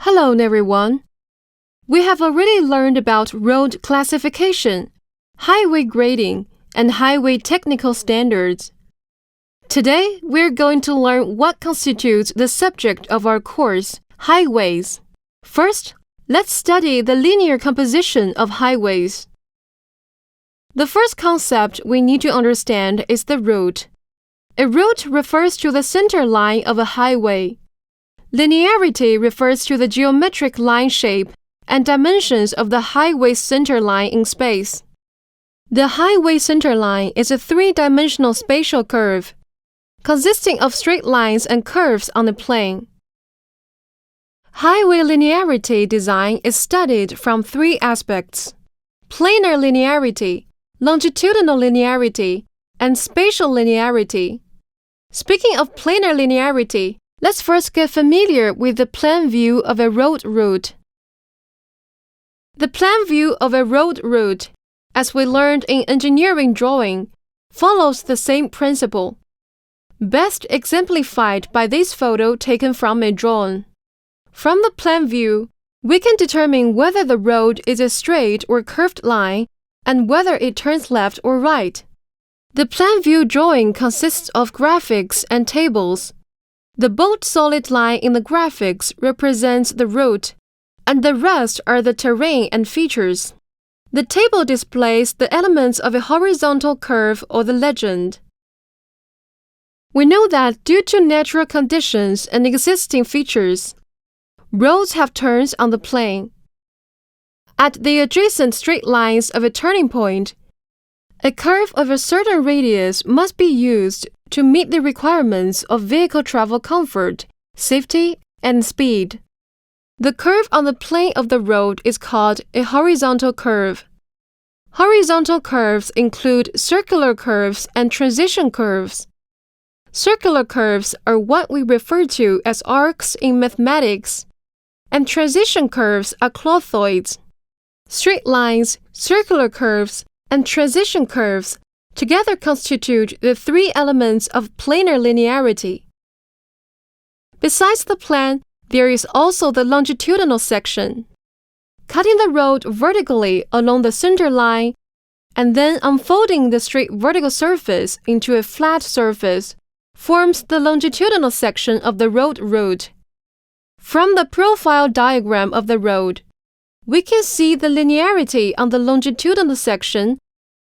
Hello, everyone. We have already learned about road classification, highway grading, and highway technical standards. Today, we're going to learn what constitutes the subject of our course, highways. First, let's study the linear composition of highways. The first concept we need to understand is the route. A route refers to the center line of a highway. Linearity refers to the geometric line shape and dimensions of the highway's center line in space. The highway center line is a three-dimensional spatial curve, consisting of straight lines and curves on a plane. Highway linearity design is studied from three aspects: planar linearity, longitudinal linearity, and spatial linearity. Speaking of planar linearity, let's first get familiar with the plan view of a road route. The plan view of a road route, as we learned in engineering drawing, follows the same principle, best exemplified by this photo taken from a drone. From the plan view, we can determine whether the road is a straight or curved line and whether it turns left or right. The plan view drawing consists of graphics and tables. The bold solid line in the graphics represents the route, and the rest are the terrain and features. The table displays the elements of a horizontal curve or the legend. We know that due to natural conditions and existing features, roads have turns on the plane. At the adjacent straight lines of a turning point, a curve of a certain radius must be used to meet the requirements of vehicle travel comfort, safety, and speed. The curve on the plane of the road is called a horizontal curve. Horizontal curves include circular curves and transition curves. Circular curves are what we refer to as arcs in mathematics, and transition curves are clothoids. Straight lines, circular curves, and transition curves together constitute the three elements of planar linearity. Besides the plan, there is also the longitudinal section. Cutting the road vertically along the center line and then unfolding the straight vertical surface into a flat surface forms the longitudinal section of the road route. From the profile diagram of the road, we can see the linearity on the longitudinal section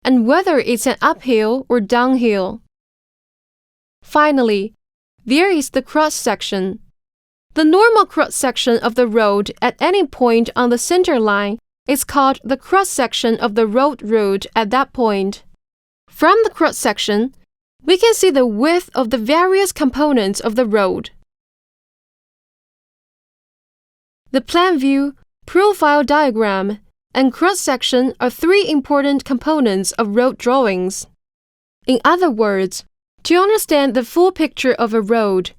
and whether it's an uphill or downhill. Finally, there is the cross-section. The normal cross-section of the road at any point on the center line is called the cross-section of the road route at that point. From the cross-section, we can see the width of the various components of the road. The plan view, profile diagram, and cross-section are three important components of road drawings. In other words, to understand the full picture of a road,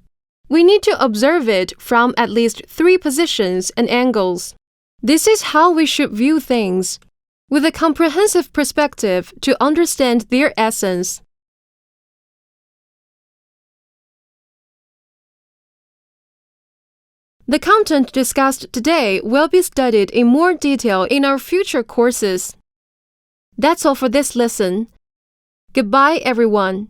we need to observe it from at least three positions and angles. This is how we should view things, with a comprehensive perspective to understand their essence. The content discussed today will be studied in more detail in our future courses. That's all for this lesson. Goodbye, everyone.